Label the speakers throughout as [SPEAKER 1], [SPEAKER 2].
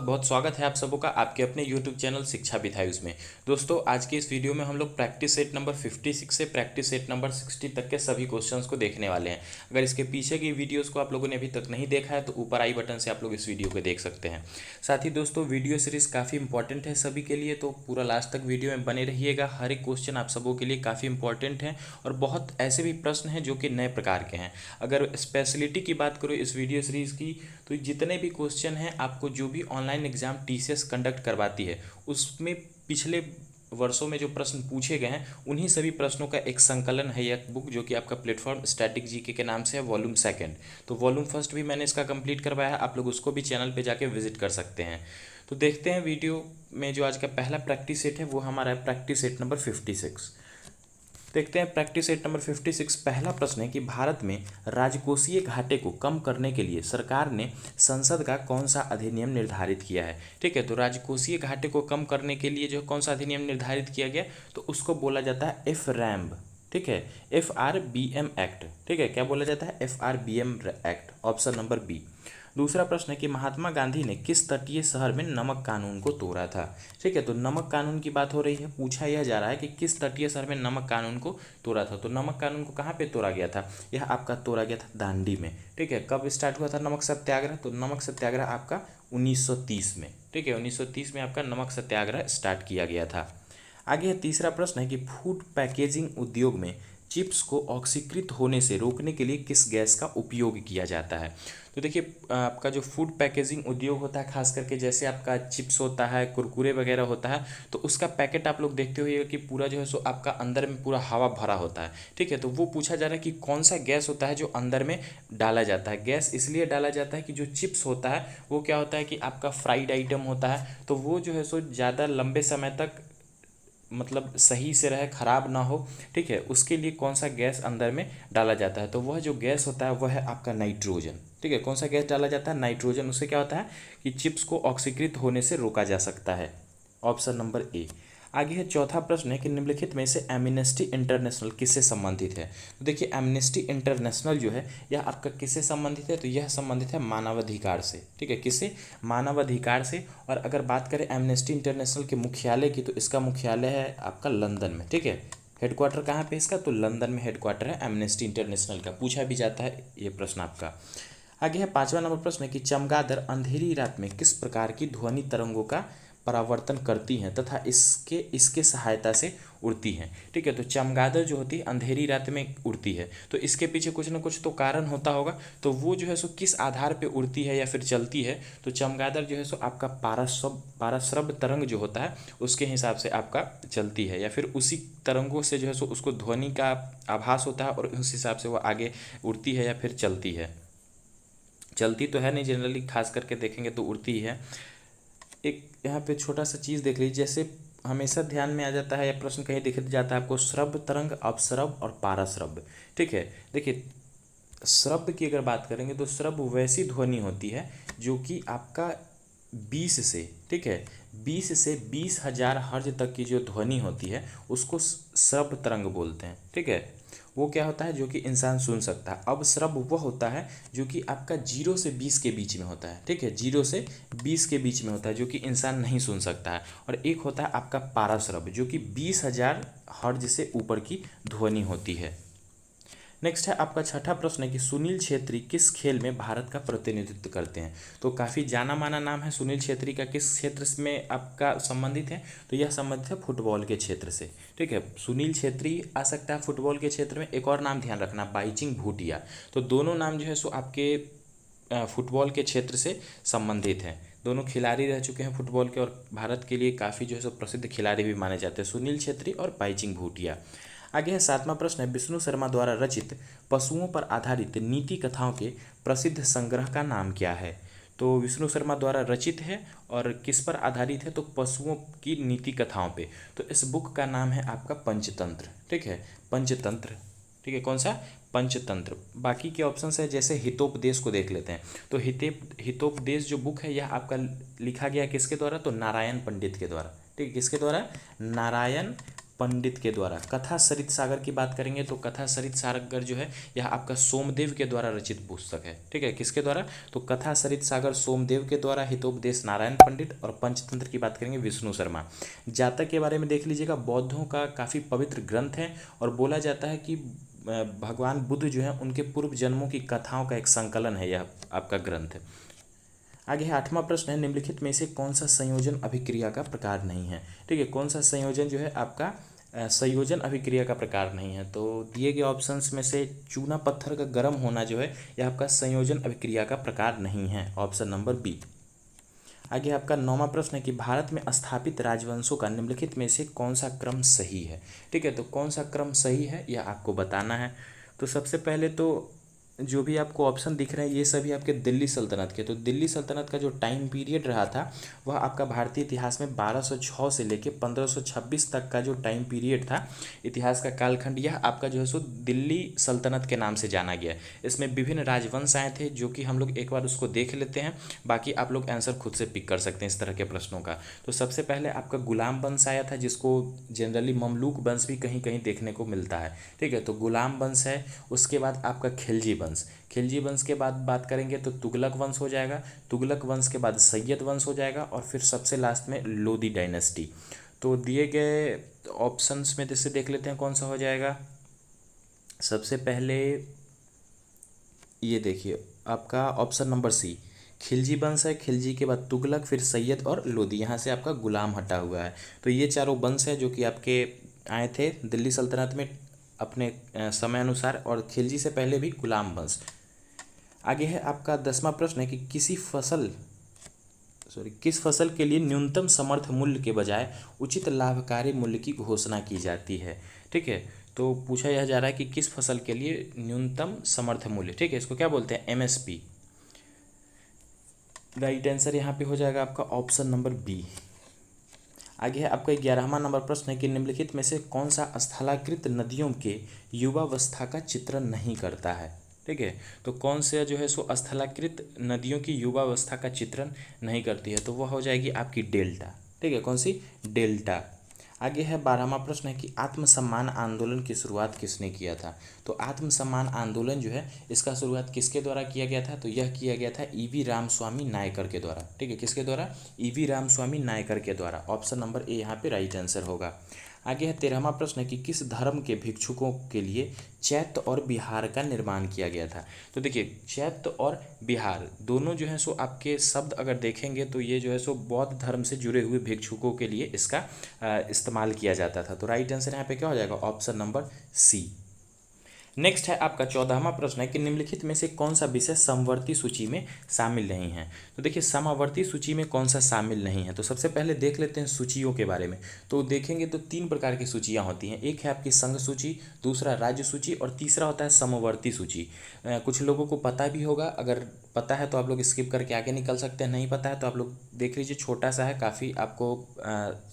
[SPEAKER 1] बहुत बहुत स्वागत है आप सबों का आपके अपने YouTube चैनल शिक्षा विद हाउस में। दोस्तों आज की इस वीडियो में हम लोग प्रैक्टिस सेट नंबर 56 से प्रैक्टिस सेट नंबर 60 तक के सभी क्वेश्चंस को देखने वाले हैं। अगर इसके पीछे की वीडियोस को आप लोगों ने अभी तक नहीं देखा है तो ऊपर आई बटन से आप लोग इस वीडियो को देख सकते हैं। साथ ही दोस्तों वीडियो सीरीज काफ़ी इंपॉर्टेंट है सभी के लिए, तो पूरा लास्ट तक वीडियो में बने रहिएगा। हर एक क्वेश्चन आप सबों के लिए काफ़ी इंपॉर्टेंट है और बहुत ऐसे भी प्रश्न हैं जो कि नए प्रकार के हैं। अगर स्पेशलिटी की बात करो इस वीडियो सीरीज़ की, तो जितने भी क्वेश्चन हैं आपको जो भी ऑनलाइन एग्जाम टीसीएस कंडक्ट करवाती है उसमें पिछले वर्षों में जो प्रश्न पूछे गए हैं उन्हीं सभी प्रश्नों का एक संकलन है एक बुक जो कि आपका प्लेटफॉर्म स्टैटिक जीके के नाम से है, वॉल्यूम सेकंड। तो वॉल्यूम फर्स्ट भी मैंने इसका कंप्लीट करवाया है, आप लोग उसको भी चैनल पे जाके विजिट कर सकते हैं। तो देखते हैं वीडियो में जो आज का पहला प्रैक्टिस सेट है वो हमारा है प्रैक्टिस सेट नंबर 56। देखते हैं प्रैक्टिस सेट नंबर 56। पहला प्रश्न है कि भारत में राजकोषीय घाटे को कम करने के लिए सरकार ने संसद का कौन सा अधिनियम निर्धारित किया है। ठीक है, तो राजकोषीय घाटे को कम करने के लिए जो कौन सा अधिनियम निर्धारित किया गया तो उसको बोला जाता है FRAMB। ठीक है, FRBM एक्ट। ठीक है, क्या बोला जाता है? FRBM act, option number B. दूसरा प्रश्न है कि महात्मा गांधी ने किस तटीय शहर में नमक कानून को तोड़ा था। ठीक है, तो नमक कानून की बात हो रही है, पूछा यह जा रहा है कि किस तटीय शहर में नमक कानून को तोड़ा था। तो नमक कानून को कहाँ पे तोड़ा गया था? यह आपका तोड़ा गया था दांडी में। ठीक है, कब स्टार्ट हुआ था नमक सत्याग्रह? तो नमक सत्याग्रह आपका 1930 में। ठीक है, 1930 में आपका नमक सत्याग्रह स्टार्ट किया गया था। आगे तीसरा प्रश्न है कि फूड पैकेजिंग उद्योग में चिप्स को ऑक्सीकृत होने से रोकने के लिए किस गैस का उपयोग किया जाता है। तो देखिए आपका जो फूड पैकेजिंग उद्योग होता है, खास करके जैसे आपका चिप्स होता है, कुरकुरे वगैरह होता है, तो उसका पैकेट आप लोग देखते हुए कि पूरा जो है सो आपका अंदर में पूरा हवा भरा होता है। ठीक है, तो वो पूछा जा रहा है कि कौन सा गैस होता है जो अंदर में डाला जाता है। गैस इसलिए डाला जाता है कि जो चिप्स होता है वो क्या होता है कि आपका फ्राइड आइटम होता है, तो वो जो है सो ज़्यादा लंबे समय तक मतलब सही से रहे, खराब ना हो। ठीक है, उसके लिए कौन सा गैस अंदर में डाला जाता है? तो वह जो गैस होता है वह है आपका नाइट्रोजन। ठीक है, कौन सा गैस डाला जाता है? नाइट्रोजन। उससे क्या होता है कि चिप्स को ऑक्सीकृत होने से रोका जा सकता है, ऑप्शन नंबर ए। आगे है चौथा प्रश्न है कि निम्नलिखित में से एमनेस्टी इंटरनेशनल किससे संबंधित है। तो देखिए एमनेस्टी इंटरनेशनल जो है यह आपका किससे संबंधित है? तो यह संबंधित है मानवाधिकार से। ठीक है, किससे? मानवाधिकार से। और अगर बात करें एमनेस्टी इंटरनेशनल के मुख्यालय की, तो इसका मुख्यालय है आपका लंदन में। ठीक है, हेडक्वार्टर कहाँ पे इसका? तो लंदन में हेडक्वार्टर है एमनेस्टी इंटरनेशनल का। पूछा भी जाता है ये प्रश्न आपका। आगे है पांचवा नंबर प्रश्न है कि चमगादड़ अंधेरी रात में किस प्रकार की ध्वनि तरंगों का परावर्तन करती हैं तथा इसके इसके सहायता से उड़ती हैं। ठीक है, तो चमगादड़ जो होती है अंधेरी रात में उड़ती है, तो इसके पीछे कुछ ना कुछ तो कारण होता होगा। तो वो जो है सो किस आधार पे उड़ती है या फिर चलती है? तो चमगादड़ जो है सो आपका पाराश्रव तरंग जो होता है उसके हिसाब से आपका चलती है, या फिर उसी तरंगों से जो है सो उसको ध्वनि का आभास होता है और उस हिसाब से वो आगे उड़ती है या फिर चलती है। चलती तो है नहीं, जनरली खास करके देखेंगे तो उड़ती ही है। एक यहाँ पे छोटा सा चीज़ देख लीजिए, जैसे हमेशा ध्यान में आ जाता है या प्रश्न कहीं दिख जाता है आपको श्रव्य तरंग, अपश्रव और पाराश्रव्य। ठीक है, देखिए श्रव्य की अगर बात करेंगे तो श्रव्य वैसी ध्वनि होती है जो कि आपका 20 से, ठीक है, 20 से 20,000 हर्ज तक की जो ध्वनि होती है उसको श्रव्य तरंग बोलते हैं। ठीक है, वो क्या होता है? जो कि इंसान सुन सकता है। अब श्रव्य वो होता है जो कि आपका 0 से 20 के बीच में होता है। ठीक है, 0 से 20 के बीच में होता है जो कि इंसान नहीं सुन सकता है। और एक होता है आपका पाराश्रव्य जो कि 20,000 हर्ज से ऊपर की ध्वनि होती है। नेक्स्ट है आपका छठा प्रश्न है कि सुनील छेत्री किस खेल में भारत का प्रतिनिधित्व करते हैं। तो काफ़ी जाना माना नाम है सुनील छेत्री का, किस क्षेत्र में आपका संबंधित है? तो यह संबंधित है फुटबॉल के क्षेत्र से। ठीक है, सुनील छेत्री आ सकता है फुटबॉल के क्षेत्र में। एक और नाम ध्यान रखना, बाईचिंग भूटिया। तो दोनों नाम जो है सो आपके फुटबॉल के क्षेत्र से संबंधित हैं। दोनों खिलाड़ी रह चुके हैं फुटबॉल के और भारत के लिए काफ़ी जो है सो प्रसिद्ध खिलाड़ी भी माने जाते हैं, सुनील छेत्री और बाईचिंग भूटिया। आगे है सातवां प्रश्न है विष्णु शर्मा द्वारा रचित पशुओं पर आधारित नीति कथाओं के प्रसिद्ध संग्रह का नाम क्या है। तो विष्णु शर्मा द्वारा रचित है और किस पर आधारित है? तो पशुओं की नीति कथाओं पे। तो इस बुक का नाम है आपका पंचतंत्र। ठीक है, पंचतंत्र। ठीक है, कौन सा? पंचतंत्र। बाकी के ऑप्शंस है जैसे हितोपदेश को देख लेते हैं। तो हितोपदेश जो बुक है यह आपका लिखा गया किसके द्वारा? तो नारायण पंडित के द्वारा। ठीक है, किसके द्वारा? नारायण पंडित के द्वारा। कथा सरित सागर की बात करेंगे तो कथा सरित सागर जो है यह आपका सोमदेव के द्वारा रचित पुस्तक है। ठीक है, किसके द्वारा? तो कथा सरित सागर सोमदेव के द्वारा, हितोपदेश नारायण पंडित, और पंचतंत्र की बात करेंगे विष्णु शर्मा। जातक के बारे में देख लीजिएगा, बौद्धों का काफ़ी पवित्र ग्रंथ है और बोला जाता है कि भगवान बुद्ध जो है उनके पूर्व जन्मों की कथाओं का एक संकलन है यह आपका ग्रंथ है। आगे है 8वां प्रश्न है, निम्नलिखित में से कौन सा संयोजन अभिक्रिया का प्रकार नहीं है? ठीक है, कौन सा संयोजन जो है आपका संयोजन अभिक्रिया का प्रकार नहीं है? तो दिए गए ऑप्शंस में से चूना पत्थर का गर्म होना जो है यह आपका संयोजन अभिक्रिया का प्रकार नहीं है, ऑप्शन नंबर बी। आगे आपका 9वां प्रश्न है कि भारत में स्थापित राजवंशों का निम्नलिखित में से कौन सा क्रम सही है? ठीक है, तो कौन सा क्रम सही है यह आपको बताना है। तो सबसे पहले तो जो भी आपको ऑप्शन दिख रहे हैं ये सभी आपके दिल्ली सल्तनत के। तो दिल्ली सल्तनत का जो टाइम पीरियड रहा था वह आपका भारतीय इतिहास में 1206 से लेकर 1526 तक का जो टाइम पीरियड था, इतिहास का कालखंड, यह आपका जो है सो दिल्ली सल्तनत के नाम से जाना गया। इसमें विभिन्न राजवंश आए थे जो कि हम लोग एक बार उसको देख लेते हैं, बाकी आप लोग आंसर खुद से पिक कर सकते हैं इस तरह के प्रश्नों का। तो सबसे पहले आपका गुलाम वंश आया था, जिसको जनरली ममलूक वंश भी कहीं कहीं देखने को मिलता है। ठीक है, तो गुलाम वंश है। उसके बाद आपका खिलजी वंश, खिलजी वंश के बाद बात करेंगे तो तुगलक वंश हो जाएगा। तुगलक वंश के बाद सैयद वंश हो जाएगा और फिर सबसे लास्ट में लोदी डायनेस्टी। तो दिए गए ऑप्शंस में जैसे देख लेते हैं कौन सा हो जाएगा। सबसे पहले ये देखिए आपका ऑप्शन नंबर सी, खिलजी वंश है। खिलजी के बाद तुगलक, फिर सैयद और लोदी, यहाँ से आपका गुलाम हटा हुआ है। तो ये चारों वंश है जो कि आपके आए थे दिल्ली सल्तनत में अपने समय अनुसार, और खिलजी से पहले भी गुलाम वंश। आगे है आपका 10वां प्रश्न है कि किस फसल के लिए न्यूनतम समर्थ मूल्य के बजाय उचित लाभकारी मूल्य की घोषणा की जाती है? ठीक है, तो पूछा यह जा रहा है कि किस फसल के लिए न्यूनतम समर्थ मूल्य, ठीक है, इसको क्या बोलते हैं? एमएसपी। राइट आंसर यहाँ पे हो जाएगा आपका ऑप्शन नंबर बी। आगे है आपका 11वां नंबर प्रश्न है कि निम्नलिखित में से कौन सा स्थलाकृत नदियों के युवावस्था का चित्रण नहीं करता है? ठीक है, तो कौन से जो है सो स्थलाकृत नदियों की युवावस्था का चित्रण नहीं करती है? तो वह हो जाएगी आपकी डेल्टा। ठीक है, कौन सी? डेल्टा। आगे है 12वां प्रश्न है कि आत्मसम्मान आंदोलन की शुरुआत किसने किया था? तो आत्मसम्मान आंदोलन जो है इसका शुरुआत किसके द्वारा किया गया था? तो यह किया गया था ईवी रामस्वामी नायकर के द्वारा। ठीक है, किसके द्वारा? ईवी रामस्वामी नायकर के द्वारा। ऑप्शन नंबर ए यहाँ पे राइट आंसर होगा। आगे है 13वां प्रश्न है कि किस धर्म के भिक्षुकों के लिए चैत्य और बिहार का निर्माण किया गया था? तो देखिए चैत्य और बिहार दोनों जो है सो आपके शब्द अगर देखेंगे तो ये जो है सो बौद्ध धर्म से जुड़े हुए भिक्षुकों के लिए इसका इस्तेमाल किया जाता था। तो राइट आंसर यहाँ पे क्या हो जाएगा? Option number C. नेक्स्ट है आपका 14वां प्रश्न है कि निम्नलिखित में से कौन सा विषय समवर्ती सूची में शामिल नहीं है? तो देखिए समवर्ती सूची में कौन सा शामिल नहीं है, तो सबसे पहले देख लेते हैं सूचियों के बारे में। तो देखेंगे तो 3 प्रकार की सूचियां होती हैं, एक है आपकी संघ सूची, दूसरा राज्य सूची और तीसरा होता है समवर्ती सूची। कुछ लोगों को पता भी होगा, अगर पता है तो आप लोग स्किप करके आगे निकल सकते हैं, नहीं पता है तो आप लोग देख लीजिए, छोटा सा है, काफ़ी आपको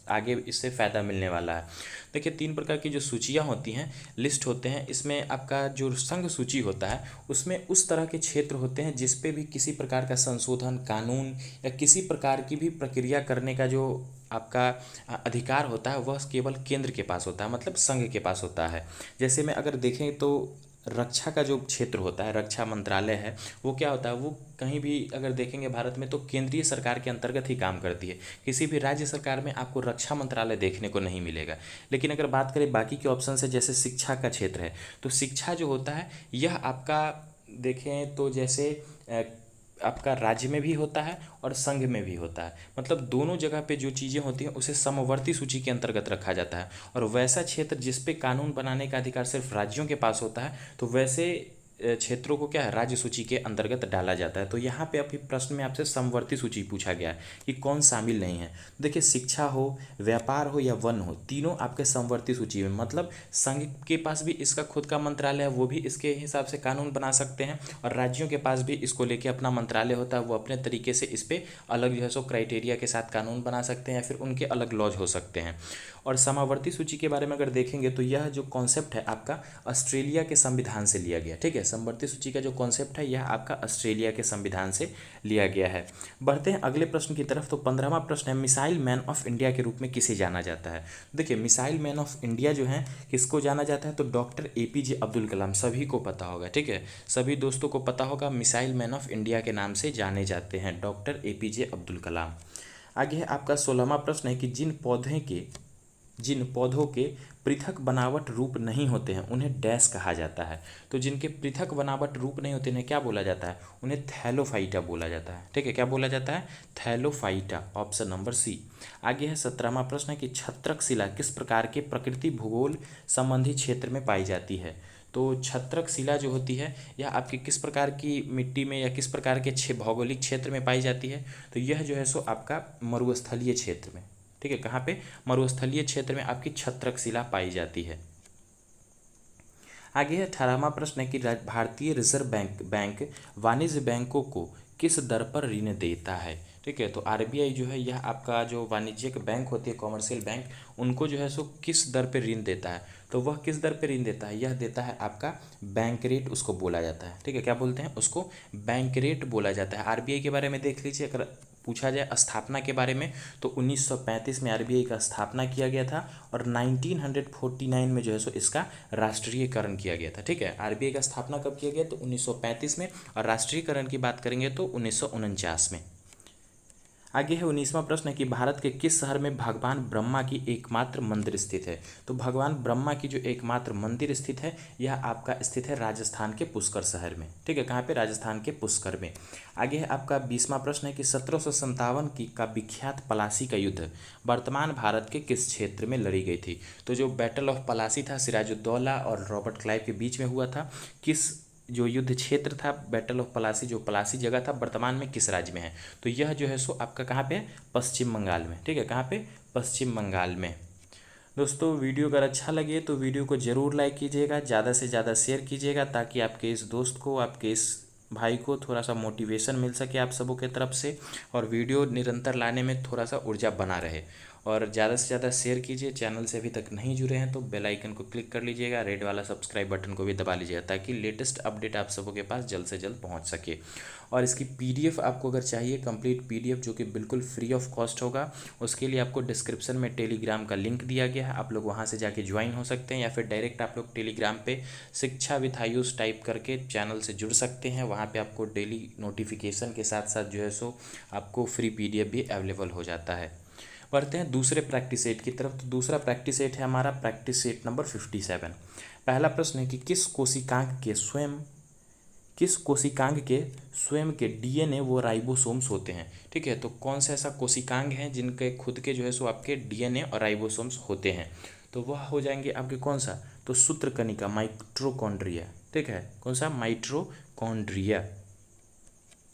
[SPEAKER 1] आगे इससे फ़ायदा मिलने वाला है। देखिए 3 प्रकार की जो सूचियाँ होती हैं, लिस्ट होते हैं, इसमें आपका जो संघ सूची होता है उसमें उस तरह के क्षेत्र होते हैं जिस पे भी किसी प्रकार का संशोधन, कानून या किसी प्रकार की भी प्रक्रिया करने का जो आपका अधिकार होता है वह केवल केंद्र के पास होता है, मतलब संघ के पास होता है। जैसे में अगर देखें तो रक्षा का जो क्षेत्र होता है, रक्षा मंत्रालय है, वो क्या होता है, वो कहीं भी अगर देखेंगे भारत में तो केंद्रीय सरकार के अंतर्गत ही काम करती है। किसी भी राज्य सरकार में आपको रक्षा मंत्रालय देखने को नहीं मिलेगा। लेकिन अगर बात करें बाकी के ऑप्शन से, जैसे शिक्षा का क्षेत्र है, तो शिक्षा जो होता है यह आपका देखें तो जैसे आपका राज्य में भी होता है और संघ में भी होता है, मतलब दोनों जगह पे जो चीज़ें होती हैं उसे समवर्ती सूची के अंतर्गत रखा जाता है। और वैसा क्षेत्र जिस पे कानून बनाने का अधिकार सिर्फ राज्यों के पास होता है, तो वैसे क्षेत्रों को क्या है, राज्य सूची के अंतर्गत डाला जाता है। तो यहाँ पे अभी प्रश्न में आपसे समवर्ती सूची पूछा गया है कि कौन शामिल नहीं है। देखिए शिक्षा हो, व्यापार हो या वन हो, तीनों आपके समवर्ती सूची में, मतलब संघ के पास भी इसका खुद का मंत्रालय है, वो भी इसके हिसाब से कानून बना सकते हैं, और राज्यों के पास भी इसको लेके अपना मंत्रालय होता है, वो अपने तरीके से इस पर अलग जो है सो क्राइटेरिया के साथ कानून बना सकते हैं या फिर उनके अलग लॉज हो सकते हैं। और समावर्ती सूची के बारे में अगर देखेंगे तो यह जो कॉन्सेप्ट है आपका ऑस्ट्रेलिया के संविधान से लिया गया। ठीक है, समवर्ती सूची का जो कॉन्सेप्ट है यह आपका ऑस्ट्रेलिया के संविधान से लिया गया है। बढ़ते हैं अगले प्रश्न की तरफ। तो 15वां प्रश्न है, मिसाइल मैन ऑफ इंडिया के रूप में किसे जाना जाता है। देखिए, मिसाइल मैन ऑफ इंडिया जो है किसको जाना जाता है, तो डॉक्टर APJ अब्दुल कलाम, सभी को पता होगा। ठीक है, सभी दोस्तों को पता होगा, मिसाइल मैन ऑफ इंडिया के नाम से जाने जाते हैं डॉक्टर APJ अब्दुल कलाम। आगे है आपका 16वां प्रश्न है कि जिन पौधों के पृथक बनावट रूप नहीं होते हैं उन्हें डैश कहा जाता है। तो जिनके पृथक बनावट रूप नहीं होते उन्हें क्या बोला जाता है, उन्हें थैलोफाइटा बोला जाता है। ठीक है, क्या बोला जाता है, थैलोफाइटा, ऑप्शन नंबर सी। आगे है 17वां प्रश्न है कि छत्रक शिला किस प्रकार के प्रकृति भूगोल संबंधी क्षेत्र में पाई जाती है। तो छत्रक शिला जो होती है यह आपकी किस प्रकार की मिट्टी में या किस प्रकार के भौगोलिक क्षेत्र में पाई जाती है, तो यह जो है सो आपका मरुस्थलीय क्षेत्र में। ठीक है, कहाँ पे, मरुस्थलीय क्षेत्र में आपकी छत्रक शिला पाई जाती है। आगे है 18वां प्रश्न है कि भारतीय रिजर्व बैंक वाणिज्य बैंकों को किस दर पर ऋण देता है। ठीक है, तो RBI जो है यह आपका जो वाणिज्यिक बैंक होती है, कॉमर्शियल बैंक, उनको जो है सो किस दर पे ऋण देता है। तो वह किस दर पे ऋण देता है, यह देता है आपका बैंक रेट, उसको बोला जाता है। ठीक है, क्या बोलते हैं उसको, बैंक रेट बोला जाता है। RBI के बारे में देख लीजिए, अगर पूछा जाए स्थापना के बारे में तो 1935 में RBI का स्थापना किया गया था और 1949 में जो है सो इसका राष्ट्रीयकरण किया गया था। ठीक है, RBI का स्थापना कब किया गया, तो 1935 में, और राष्ट्रीयकरण की बात करेंगे तो 1949 में। आगे है 19वां प्रश्न है कि भारत के किस शहर में भगवान ब्रह्मा की एकमात्र मंदिर स्थित है। तो भगवान ब्रह्मा की जो एकमात्र मंदिर स्थित है यह आपका स्थित है राजस्थान के पुष्कर शहर में। ठीक है, कहाँ पे, राजस्थान के पुष्कर में। आगे है आपका 20वां प्रश्न है कि 1757 की का विख्यात पलासी का युद्ध वर्तमान भारत के किस क्षेत्र में लड़ी गई थी। तो जो बैटल ऑफ पलासी था सिराजुद्दौला और रॉबर्ट क्लाइव के बीच में हुआ था, किस जो युद्ध क्षेत्र था बैटल ऑफ पलासी, जो पलासी जगह था वर्तमान में किस राज्य में है, तो यह जो है सो आपका कहाँ पे है, पश्चिम बंगाल में। ठीक है, कहाँ पे, पश्चिम बंगाल में। दोस्तों वीडियो अगर अच्छा लगे तो वीडियो को ज़रूर लाइक कीजिएगा, ज़्यादा से ज़्यादा शेयर कीजिएगा ताकि आपके इस दोस्त को, आपके इस भाई को थोड़ा सा मोटिवेशन मिल सके आप सबों के तरफ से, और वीडियो निरंतर लाने में थोड़ा सा ऊर्जा बना रहे। और ज़्यादा से ज़्यादा शेयर कीजिए। चैनल से अभी तक नहीं जुड़े हैं तो बेल आइकन को क्लिक कर लीजिएगा, रेड वाला सब्सक्राइब बटन को भी दबा लीजिएगा ताकि लेटेस्ट अपडेट आप सबों के पास जल्द से जल्द पहुंच सके। और इसकी PDF आपको अगर चाहिए, कंप्लीट PDF जो कि बिल्कुल फ्री ऑफ कॉस्ट होगा, उसके लिए आपको डिस्क्रिप्शन में टेलीग्राम का लिंक दिया गया है, आप लोग वहाँ से जाके ज्वाइन हो सकते हैं, या फिर डायरेक्ट आप लोग टेलीग्राम पे शिक्षा विद आयुष टाइप करके चैनल से जुड़ सकते हैं। वहाँ पे आपको डेली नोटिफिकेशन के साथ साथ जो है सो आपको फ्री PDF भी अवेलेबल हो जाता है। बढ़ते हैं दूसरे प्रैक्टिस सेट की तरफ। तो दूसरा प्रैक्टिस सेट है हमारा प्रैक्टिस सेट नंबर 57। पहला प्रश्न है कि किस कोशिकांग के स्वयं के DNA वो राइबोसोम्स होते हैं। ठीक है, तो कौन सा ऐसा कोशिकांग है जिनके खुद के जो है सो आपके DNA और राइबोसोम्स होते हैं, तो वह हो जाएंगे आपके कौन सा, तो सूत्रकनिका, माइटोकॉन्ड्रिया। ठीक है, कौन सा, माइटोकॉन्ड्रिया।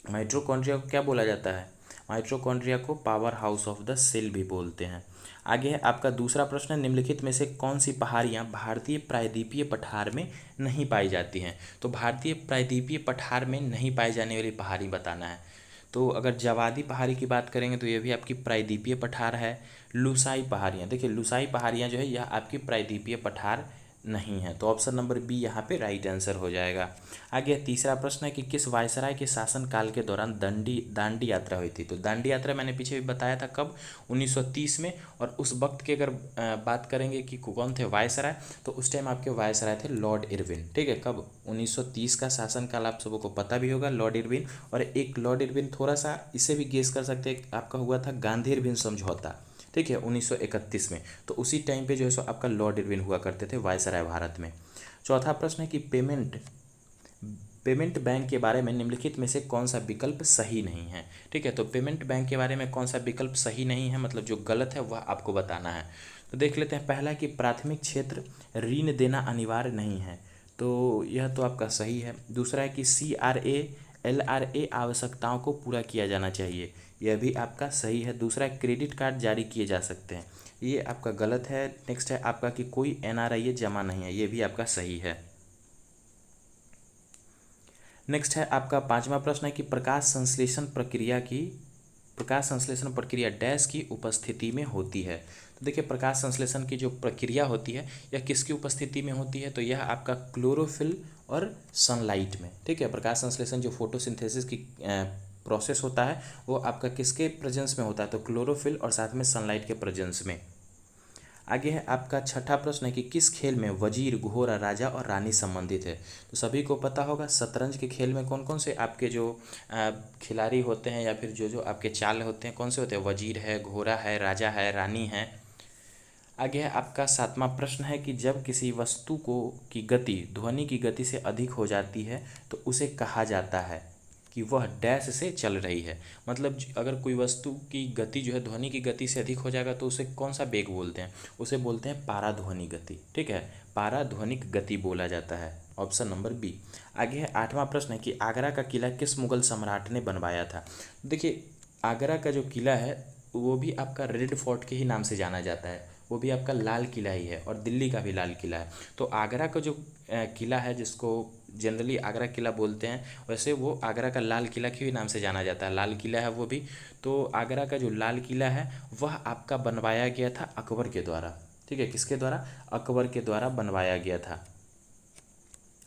[SPEAKER 1] माइटोकॉन्ड्रिया को क्या बोला जाता है, माइटोकॉन्ड्रिया को power house of the cell भी बोलते हैं। आगे है आपका दूसरा प्रश्न, निम्नलिखित में से कौन सी पहाड़ियाँ भारतीय प्रायद्वीपीय पठार में नहीं पाई जाती हैं। तो भारतीय प्रायद्वीपीय पठार में नहीं पाई जाने वाली पहाड़ी बताना है। तो अगर जवादी पहाड़ी की बात करेंगे तो यह भी आपकी प्रायद्वीपीय पठार है। लुसाई पहाड़ियाँ, देखिए लुसाई पहाड़ियाँ जो है यह आपकी प्रायद्वीपीय पठार नहीं है, तो ऑप्शन नंबर बी यहाँ पे राइट आंसर हो जाएगा। आगे तीसरा प्रश्न है कि किस वायसराय के शासनकाल के दौरान दांडी यात्रा हुई थी। तो दांडी यात्रा मैंने पीछे भी बताया था कब, 1930 में। और उस वक्त की अगर बात करेंगे कि कौन थे वायसराय, तो उस टाइम आपके वायसराय थे लॉर्ड इरविन। ठीक है, कब, 1930 का शासनकाल आप सबको पता भी होगा, लॉर्ड इरविन। और एक लॉर्ड इरविन थोड़ा सा इसे भी गेस कर सकते हैं, आपका हुआ था गांधी इरविन समझौता। ठीक है, 1931 में, तो उसी टाइम पे जो है सो आपका लॉर्ड इरविन हुआ करते थे वायसराय भारत में। चौथा प्रश्न है कि पेमेंट बैंक के बारे में निम्नलिखित में से कौन सा विकल्प सही नहीं है। ठीक है, तो पेमेंट बैंक के बारे में कौन सा विकल्प सही नहीं है, मतलब जो गलत है वह आपको बताना है। तो देख लेते हैं, पहला कि प्राथमिक क्षेत्र ऋण देना अनिवार्य नहीं है, तो यह तो आपका सही है। दूसरा है कि CRA LRA आवश्यकताओं को पूरा किया जाना चाहिए, यह भी आपका सही है। दूसरा, क्रेडिट कार्ड जारी किए जा सकते हैं, ये आपका गलत है। नेक्स्ट है आपका कि कोई NRI जमा नहीं है, ये भी आपका सही है। नेक्स्ट है आपका पांचवा प्रश्न है कि प्रकाश संश्लेषण प्रक्रिया की प्रकाश संश्लेषण प्रक्रिया डैश की उपस्थिति में होती है। तो देखिए प्रकाश संश्लेषण की जो प्रक्रिया होती है यह किसकी उपस्थिति में होती है, तो यह आपका क्लोरोफिल और सनलाइट में। ठीक है, प्रकाश संश्लेषण जो फोटोसिंथेसिस की प्रोसेस होता है वो आपका किसके प्रेजेंस में होता है, तो क्लोरोफिल और साथ में सनलाइट के प्रेजेंस में। आगे है आपका छठा प्रश्न है कि किस खेल में वजीर, घोड़ा, राजा और रानी संबंधित है। तो सभी को पता होगा शतरंज के खेल में कौन कौन से आपके जो खिलाड़ी होते हैं या फिर जो जो आपके चाल होते हैं कौन से होते हैं, वजीर है, घोड़ा है, राजा है, रानी है। आगे है आपका सातवां प्रश्न है कि जब किसी वस्तु को की गति ध्वनि की गति से अधिक हो जाती है तो उसे कहा जाता है कि वह डैश से चल रही है। मतलब अगर कोई वस्तु की गति जो है ध्वनि की गति से अधिक हो जाएगा तो उसे कौन सा वेग बोलते हैं, उसे बोलते हैं पाराध्वनि गति। ठीक है, पाराध्वनिक गति बोला जाता है, ऑप्शन नंबर बी। आगे है आठवां प्रश्न है कि आगरा का किला किस मुगल सम्राट ने बनवाया था। देखिए आगरा का जो किला है वो भी आपका रेड फोर्ट के ही नाम से जाना जाता है, वो भी आपका लाल किला ही है, और दिल्ली का भी लाल किला है। तो आगरा का जो किला है जिसको जनरली आगरा किला बोलते हैं, वैसे वो आगरा का लाल किला के भी नाम से जाना जाता है, लाल किला है वो भी। तो आगरा का जो लाल किला है वह आपका बनवाया गया था अकबर के द्वारा। ठीक है, किसके द्वारा, अकबर के द्वारा बनवाया गया था,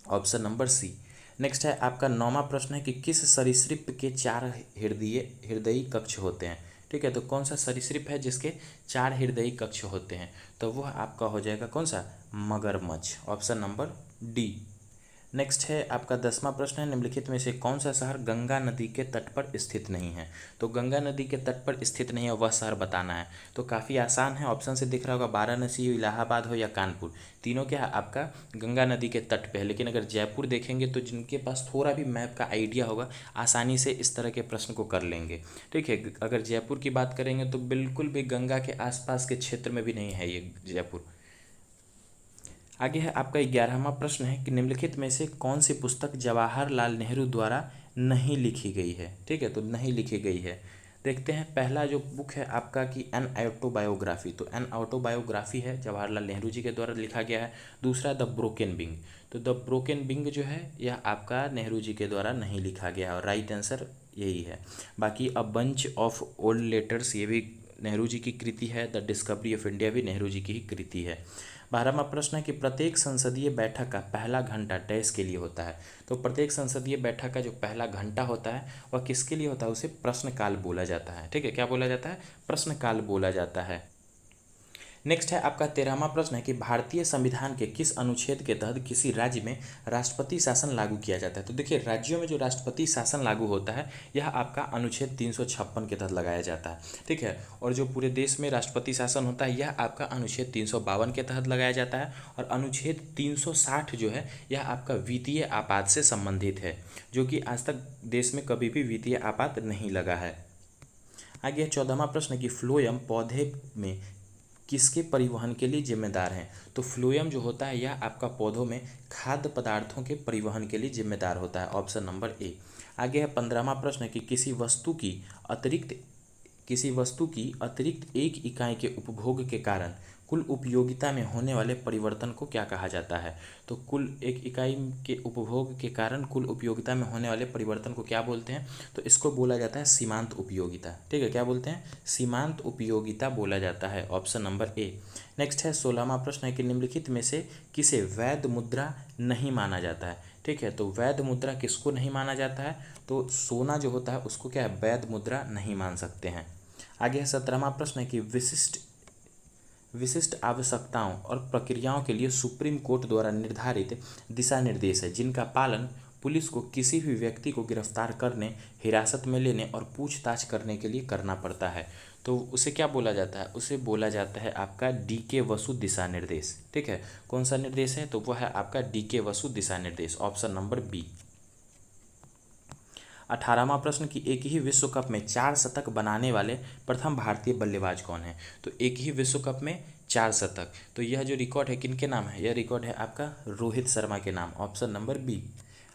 [SPEAKER 1] ऑप्शन नंबर सी। नेक्स्ट है आपका नौवां प्रश्न है कि किस सरीसृप के 4 हृदयी कक्ष होते हैं। ठीक है, तो कौन सा सरीसृप है जिसके 4 हृदयी कक्ष होते हैं, तो वह आपका हो जाएगा कौन सा, मगरमच्छ, ऑप्शन नंबर डी। नेक्स्ट है आपका 10वां प्रश्न है निम्नलिखित में से कौन सा शहर गंगा नदी के तट पर स्थित नहीं है। तो गंगा नदी के तट पर स्थित नहीं है वह शहर बताना है। तो काफ़ी आसान है, ऑप्शन से दिख रहा होगा वाराणसी हो, इलाहाबाद हो या कानपुर, तीनों क्या है आपका गंगा नदी के तट पे है। लेकिन अगर जयपुर देखेंगे तो जिनके पास थोड़ा भी मैप का आइडिया होगा आसानी से इस तरह के प्रश्न को कर लेंगे। ठीक है, अगर जयपुर की बात करेंगे तो बिल्कुल भी गंगा के आसपास के क्षेत्र में भी नहीं है ये जयपुर। आगे है आपका 11वां प्रश्न है कि निम्नलिखित में से कौन सी पुस्तक जवाहरलाल नेहरू द्वारा नहीं लिखी गई है। ठीक है, तो नहीं लिखी गई है। देखते हैं, पहला जो बुक है आपका कि एन ऑटोबायोग्राफी, तो एन ऑटोबायोग्राफी है जवाहरलाल नेहरू जी के द्वारा लिखा गया है। दूसरा द ब्रोकन विंग, तो द ब्रोकन विंग जो है यह आपका नेहरू जी के द्वारा नहीं लिखा गया और राइट आंसर यही है। बाकी a bunch of old letters ये भी नेहरू जी की कृति है। द डिस्कवरी ऑफ इंडिया भी नेहरू जी की ही कृति है। 12वां प्रश्न है कि प्रत्येक संसदीय बैठक का पहला घंटा डैश के लिए होता है। तो प्रत्येक संसदीय बैठक का जो पहला घंटा होता है वह किसके लिए होता है, उसे प्रश्नकाल बोला जाता है। ठीक है, क्या बोला जाता है, प्रश्नकाल बोला जाता है। नेक्स्ट है आपका 13वां प्रश्न है कि भारतीय संविधान के किस अनुच्छेद के तहत किसी राज्य में राष्ट्रपति शासन लागू किया जाता है। तो देखिए राज्यों में जो राष्ट्रपति शासन लागू होता है यह आपका अनुच्छेद 356 के तहत लगाया जाता है। ठीक है, और जो पूरे देश में राष्ट्रपति शासन होता है यह आपका अनुच्छेद 352 के तहत लगाया जाता है। और अनुच्छेद 360 जो है यह आपका वित्तीय आपात से संबंधित है, जो कि आज तक देश में कभी भी वित्तीय आपात नहीं लगा है। आगे 14वां प्रश्न कि फ्लोएम पौधे में किसके परिवहन के लिए जिम्मेदार हैं। तो फ्लोएम जो होता है यह आपका पौधों में खाद्य पदार्थों के परिवहन के लिए जिम्मेदार होता है, ऑप्शन नंबर ए। आगे है 15वां प्रश्न कि किसी वस्तु की अतिरिक्त एक इकाई के उपभोग के कारण कुल उपयोगिता में होने वाले परिवर्तन को क्या कहा जाता है। तो कुल एक इकाई के उपभोग के कारण कुल उपयोगिता में होने वाले परिवर्तन को क्या बोलते हैं, तो इसको बोला जाता है सीमांत उपयोगिता। ठीक है, क्या बोलते हैं, सीमांत उपयोगिता बोला जाता है, ऑप्शन नंबर ए। नेक्स्ट है 16वां प्रश्न है कि निम्नलिखित में से किसे वैध मुद्रा नहीं माना जाता है। ठीक है, तो वैध मुद्रा किसको नहीं माना जाता है, तो सोना जो होता है उसको क्या है, वैध मुद्रा नहीं मान सकते हैं। आगे है 17वां प्रश्न है कि विशिष्ट आवश्यकताओं और प्रक्रियाओं के लिए सुप्रीम कोर्ट द्वारा निर्धारित दिशा निर्देश है जिनका पालन पुलिस को किसी भी व्यक्ति को गिरफ्तार करने, हिरासत में लेने और पूछताछ करने के लिए करना पड़ता है। तो उसे क्या बोला जाता है, उसे बोला जाता है आपका DK वसु दिशा निर्देश। ठीक है, कौन सा निर्देश है, तो वह है आपका DK वसु दिशा निर्देश, ऑप्शन नंबर बी। 18वां प्रश्न कि एक ही विश्व कप में 4 शतक बनाने वाले प्रथम भारतीय बल्लेबाज कौन है। तो एक ही विश्व कप में 4 शतक, तो यह जो रिकॉर्ड है किनके नाम है, यह रिकॉर्ड है आपका रोहित शर्मा के नाम, ऑप्शन नंबर बी।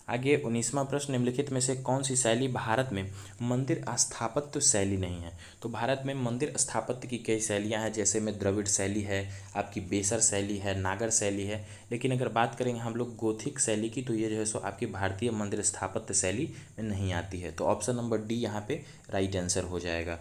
[SPEAKER 1] आगे 19वां प्रश्न निम्नलिखित में से कौन सी शैली भारत में मंदिर स्थापत्य शैली नहीं है। तो भारत में मंदिर स्थापत्य की कई शैलियां हैं, जैसे में द्रविड़ शैली है, आपकी बेसर शैली है, नागर शैली है। लेकिन अगर बात करेंगे हम लोग गोथिक शैली की, तो ये जो है सो आपकी भारतीय मंदिर स्थापत्य शैली में नहीं आती है। तो ऑप्शन नंबर डी यहाँ पे राइट आंसर हो जाएगा।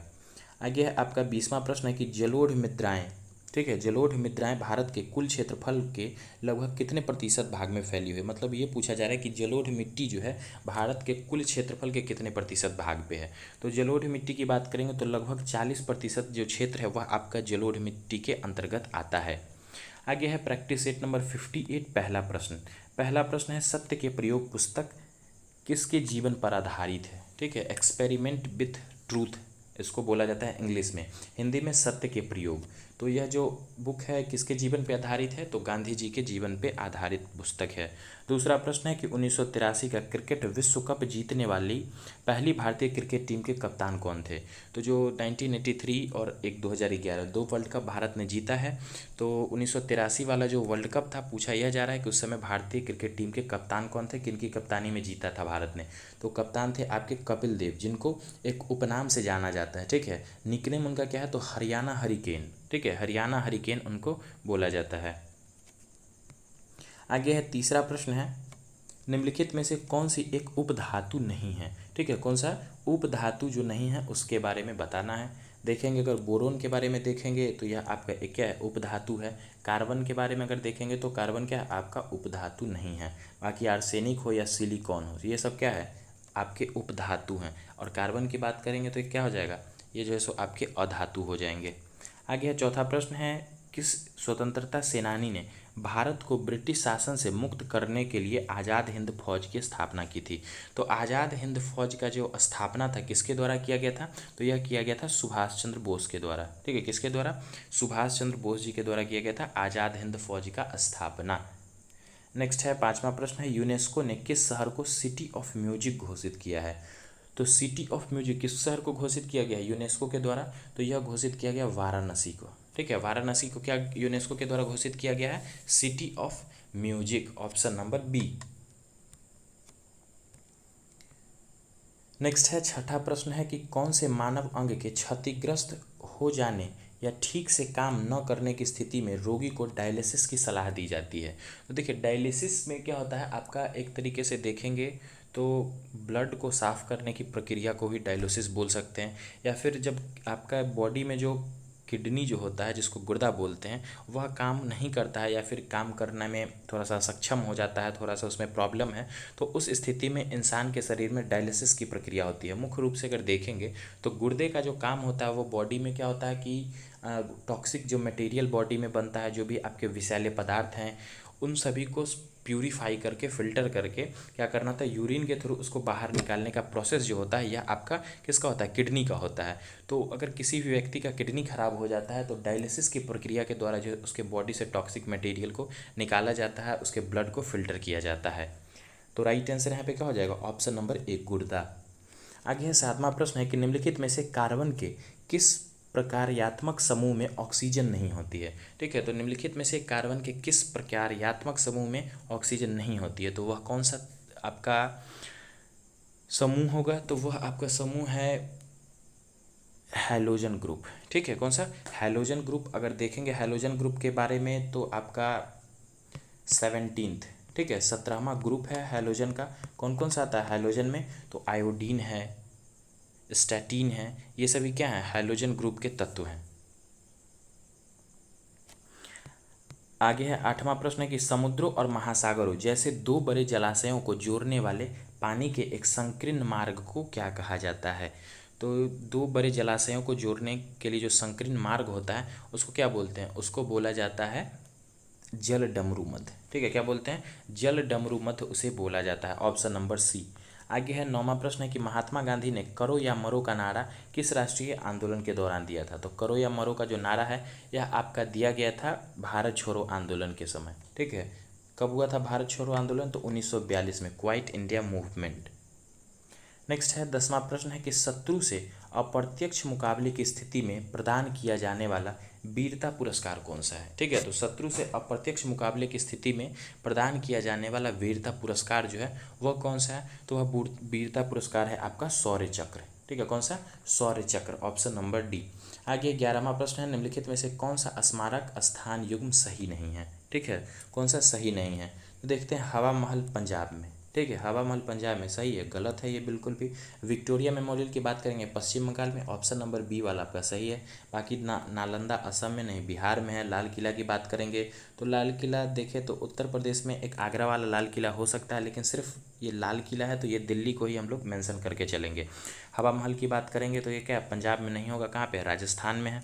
[SPEAKER 1] आगे है आपका 20वां प्रश्न है कि जलोढ़ मृदाएं, ठीक है, जलोढ़ मृदाएं भारत के कुल क्षेत्रफल के लगभग कितने प्रतिशत भाग में फैली हुई है। मतलब ये पूछा जा रहा है कि जलोढ़ मिट्टी जो है भारत के कुल क्षेत्रफल के कितने प्रतिशत भाग पे है। तो जलोढ़ मिट्टी की बात करेंगे तो लगभग 40% जो क्षेत्र है वह आपका जलोढ़ मिट्टी के अंतर्गत आता है। आगे है प्रैक्टिस सेट नंबर 58। पहला प्रश्न है सत्य के प्रयोग पुस्तक किसके जीवन पर आधारित है। ठीक है, एक्सपेरिमेंट विथ ट्रूथ इसको बोला जाता है इंग्लिश में, हिंदी में सत्य के प्रयोग। तो यह जो बुक है किसके जीवन पे आधारित है, तो गांधी जी के जीवन पे आधारित पुस्तक है। दूसरा प्रश्न है कि 1983 का क्रिकेट विश्व कप जीतने वाली पहली भारतीय क्रिकेट टीम के कप्तान कौन थे। तो जो 1983 और एक 2011 दो वर्ल्ड कप भारत ने जीता है। तो 1983 वाला जो वर्ल्ड कप था, पूछा यह जा रहा है कि उस समय भारतीय क्रिकेट टीम के कप्तान कौन थे, किनकी कप्तानी में जीता था भारत ने। तो कप्तान थे आपके कपिल देव, जिनको एक उपनाम से जाना जाता है। ठीक है, निकनेम उनका क्या है, तो हरियाणा हरिकेन। ठीक है, हरियाणा हरिकेन उनको बोला जाता है। आगे है तीसरा प्रश्न है निम्नलिखित में से कौन सी एक उपधातु नहीं है। ठीक है, कौन सा उपधातु जो नहीं है उसके बारे में बताना है। देखेंगे अगर बोरोन के बारे में देखेंगे तो यह आपका एक क्या है, उपधातु है। कार्बन के बारे में अगर देखेंगे तो कार्बन क्या है, आपका उपधातु नहीं है। बाकी आर्सेनिक हो या सिलिकॉन हो, ये सब क्या है, आपके उपधातु हैं। और कार्बन की बात करेंगे तो ये क्या हो जाएगा, ये जो है सो आपके अधातु हो जाएंगे। आगे है चौथा प्रश्न है किस स्वतंत्रता सेनानी ने भारत को ब्रिटिश शासन से मुक्त करने के लिए आज़ाद हिंद फौज की स्थापना की थी। तो आज़ाद हिंद फौज का जो स्थापना था किसके द्वारा किया गया था, तो यह किया गया था सुभाष चंद्र बोस के द्वारा। ठीक है, किसके द्वारा, सुभाष चंद्र बोस जी के द्वारा किया गया था आज़ाद हिंद फौज का स्थापना। नेक्स्ट है पांचवा प्रश्न है यूनेस्को ने किस शहर को सिटी ऑफ म्यूजिक घोषित किया है। तो सिटी ऑफ म्यूजिक किस शहर को घोषित किया गया है यूनेस्को के द्वारा, तो यह घोषित किया गया वाराणसी को। ठीक है, वाराणसी को क्या यूनेस्को के द्वारा घोषित किया गया है, city of music, option number B. Next है छठा प्रश्न है कि कौन से मानव अंग के क्षतिग्रस्त हो जाने या ठीक से काम न करने की स्थिति में रोगी को डायलिसिस की सलाह दी जाती है। तो देखिए डायलिसिस में क्या होता है, आपका एक तरीके से देखेंगे तो ब्लड को साफ़ करने की प्रक्रिया को ही डायलिसिस बोल सकते हैं। या फिर जब आपका बॉडी में जो किडनी जो होता है जिसको गुर्दा बोलते हैं वह काम नहीं करता है या फिर काम करने में थोड़ा सा सक्षम हो जाता है, थोड़ा सा उसमें प्रॉब्लम है, तो उस स्थिति में इंसान के शरीर में डायलिसिस की प्रक्रिया होती है। मुख्य रूप से अगर देखेंगे तो गुर्दे का जो काम होता है वो बॉडी में क्या होता है कि टॉक्सिक जो मटेरियल बॉडी में बनता है, जो भी आपके विषैले पदार्थ हैं, उन सभी को प्यूरीफाई करके फिल्टर करके क्या करना होता है, यूरिन के थ्रू उसको बाहर निकालने का प्रोसेस जो होता है यह आपका किसका होता है, किडनी का होता है। तो अगर किसी भी व्यक्ति का किडनी खराब हो जाता है तो डायलिसिस की प्रक्रिया के द्वारा जो उसके बॉडी से टॉक्सिक मटेरियल को निकाला जाता है, उसके ब्लड को फिल्टर किया जाता है। तो राइट आंसर यहाँ पे क्या हो जाएगा, ऑप्शन नंबर ए गुर्दा। आगे है सातवां प्रश्न है कि निम्नलिखित में से कार्बन के किस प्रकार्यात्मक समूह में ऑक्सीजन नहीं होती है। ठीक है, तो निम्नलिखित में से कार्बन के किस प्रकार्यात्मक समूह में ऑक्सीजन नहीं होती है, तो वह कौन सा आपका समूह होगा, तो वह आपका समूह है हैलोजन ग्रुप। ठीक है, कौन सा, हैलोजन ग्रुप। अगर देखेंगे हैलोजन ग्रुप के बारे में तो आपका 17th, ठीक है, 17वां ग्रुप है हैलोजन का। कौन कौन सा आता है हैलोजन में, तो आयोडीन है, स्टैटिन है, ये सभी क्या है, हैलोजन ग्रुप के तत्व हैं। आगे है आठवां प्रश्न है कि समुद्रों और महासागरों जैसे दो बड़े जलाशयों को जोड़ने वाले पानी के एक संकीर्ण मार्ग को क्या कहा जाता है। तो दो बड़े जलाशयों को जोड़ने के लिए जो संकीर्ण मार्ग होता है उसको क्या बोलते हैं, उसको बोला जाता है जल डमरू मध्य। ठीक है, क्या बोलते हैं, जल डमरू मध्य उसे बोला जाता है, ऑप्शन नंबर सी। आगे है नौवां प्रश्न है कि महात्मा गांधी ने करो या मरो का नारा किस राष्ट्रीय आंदोलन के दौरान दिया था। तो करो या मरो का जो नारा है यह आपका दिया गया था भारत छोड़ो आंदोलन के समय। ठीक है, कब हुआ था भारत छोड़ो आंदोलन, तो 1942 में, क्वाइट इंडिया मूवमेंट। नेक्स्ट है 10वां प्रश्न है कि शत्रु से अप्रत्यक्ष मुकाबले की स्थिति में प्रदान किया जाने वाला वीरता पुरस्कार कौन सा है। ठीक है, तो शत्रु से अप्रत्यक्ष मुकाबले की स्थिति में प्रदान किया जाने वाला वीरता पुरस्कार जो है वह कौन सा है, तो वह वीरता पुरस्कार है आपका शौर्य चक्र। ठीक है, कौन सा, शौर्य चक्र, ऑप्शन नंबर डी। आगे 11वां प्रश्न है निम्नलिखित में से कौन सा स्मारक स्थान युग्म सही नहीं है। ठीक है, कौन सा सही नहीं है, तो देखते हैं हवा महल पंजाब में। ठीक है, हवा महल पंजाब में, सही है, गलत है ये बिल्कुल भी। विक्टोरिया मेमोरियल की बात करेंगे पश्चिम बंगाल में, ऑप्शन नंबर बी वाला आपका सही है। बाकी नालंदा असम में नहीं, बिहार में है। लाल किला की बात करेंगे तो लाल किला देखें तो उत्तर प्रदेश में एक आगरा वाला लाल किला हो सकता है, लेकिन सिर्फ ये लाल किला है तो ये दिल्ली को ही हम लोग मेंशन करके चलेंगे। हवा महल की बात करेंगे तो ये क्या पंजाब में नहीं होगा, कहाँ पे, राजस्थान में है।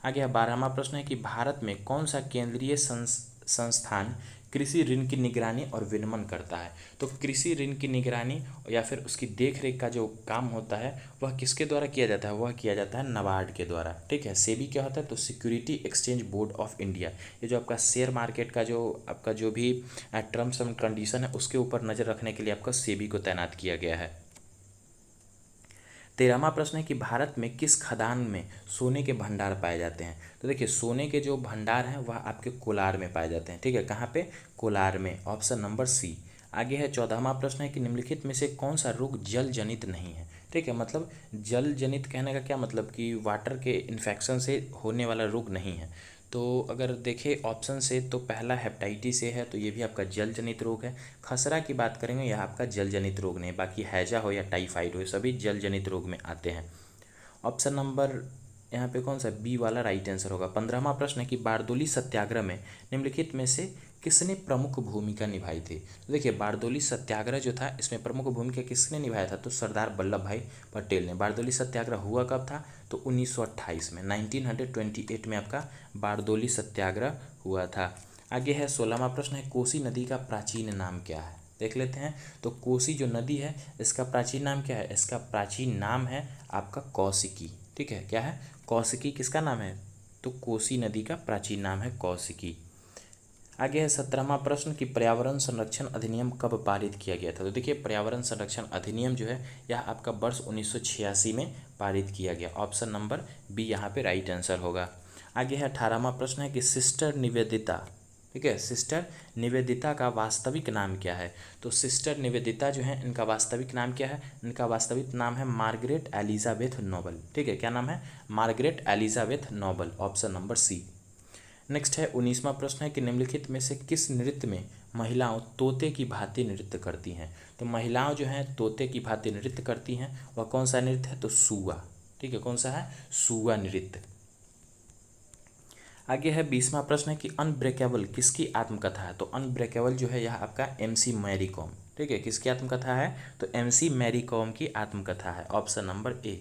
[SPEAKER 1] आगे 12वां प्रश्न है कि भारत में कौन सा केंद्रीय संस्थान कृषि ऋण की निगरानी और विनियमन करता है। तो कृषि ऋण की निगरानी या फिर उसकी देखरेख का जो काम होता है वह किसके द्वारा किया जाता है, वह किया जाता है नाबार्ड के द्वारा। ठीक है, सेबी क्या होता है, तो security exchange board of India. ये जो आपका शेयर मार्केट का जो आपका जो भी टर्म्स एंड कंडीशन है उसके ऊपर नज़र रखने के लिए आपका सेबी को तैनात किया गया है। 13वां प्रश्न है कि भारत में किस खदान में सोने के भंडार पाए जाते हैं। तो देखिए सोने के जो भंडार हैं वह आपके कोलार में पाए जाते हैं। ठीक है, कहाँ पे, कोलार में, ऑप्शन नंबर सी। आगे है 14वां प्रश्न है कि निम्नलिखित में से कौन सा रोग जल जनित नहीं है। ठीक है, मतलब जल जनित कहने का क्या मतलब कि वाटर के इन्फेक्शन से होने वाला रोग नहीं है। तो अगर देखें ऑप्शन से तो पहला हेपेटाइटिस ए है, तो ये भी आपका जल जनित रोग है। खसरा की बात करेंगे, यह आपका जल जनित रोग नहीं, बाकी हैजा हो या टाइफाइड हो सभी जल जनित रोग में आते हैं। ऑप्शन नंबर यहाँ पे कौन सा, बी वाला राइट आंसर होगा। 15वां प्रश्न है कि बारदोली सत्याग्रह में निम्नलिखित में से किसने प्रमुख भूमिका निभाई थी। तो देखिए बारदोली सत्याग्रह जो था इसमें प्रमुख भूमिका किसने निभाया था, तो सरदार वल्लभ भाई पटेल ने। बारदोली सत्याग्रह हुआ कब था, तो 1928 में, 1928 में आपका बारदोली सत्याग्रह हुआ था। आगे है 16वां प्रश्न है कोसी नदी का प्राचीन नाम क्या है। देख लेते हैं, तो कोसी जो नदी है इसका प्राचीन नाम क्या है, इसका प्राचीन नाम है आपका कौशिकी। ठीक है, क्या है, कौशिकी किसका नाम है, तो कोसी नदी का प्राचीन नाम है कौशिकी। आगे है 17वां प्रश्न कि पर्यावरण संरक्षण अधिनियम कब पारित किया गया था। तो देखिए पर्यावरण संरक्षण अधिनियम जो है यह आपका वर्ष 1986 में पारित किया गया। ऑप्शन नंबर बी यहाँ पे राइट आंसर होगा। आगे है 18वां प्रश्न है कि सिस्टर निवेदिता, ठीक है, सिस्टर निवेदिता का वास्तविक नाम क्या है। तो सिस्टर निवेदिता जो है इनका वास्तविक नाम क्या है, इनका वास्तविक नाम है मार्गरेट एलिजाबेथ नोबल। ठीक है, क्या नाम है, Margaret Elizabeth Noble, option number C. Next है 19वां प्रश्न है कि निम्नलिखित में से किस नृत्य में महिलाओं तोते की भांति नृत्य करती हैं। तो महिलाओं जो हैं तोते की भांति नृत्य करती हैं, वह कौन सा नृत्य है, तो सुआ। ठीक है, कौन सा है, सुआ नृत्य। आगे है 20वां प्रश्न है कि अनब्रेकेबल किसकी आत्मकथा है। तो अनब्रेकेबल जो है यह आपका MC मैरी कॉम। ठीक है, किसकी आत्मकथा है, तो MC मैरी कॉम की आत्मकथा है, ऑप्शन नंबर ए।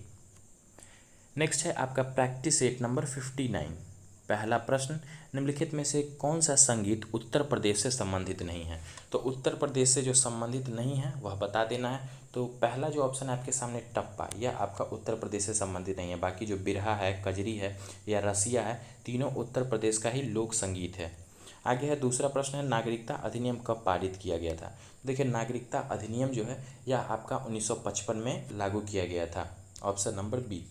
[SPEAKER 1] नेक्स्ट है आपका प्रैक्टिस सेट नंबर 59। पहला प्रश्न, निम्नलिखित में से कौन सा संगीत उत्तर प्रदेश से संबंधित नहीं है। तो उत्तर प्रदेश से जो संबंधित नहीं है वह बता देना है। तो पहला जो ऑप्शन है आपके सामने टप्पा, यह आपका उत्तर प्रदेश से संबंधित नहीं है। बाकी जो बिरहा है, कजरी है या रसिया है, तीनों उत्तर प्रदेश का ही लोक संगीत है। आगे है दूसरा प्रश्न है नागरिकता अधिनियम कब पारित किया गया था। देखिए नागरिकता अधिनियम जो है यह आपका 1955 में लागू किया गया था, ऑप्शन नंबर बी।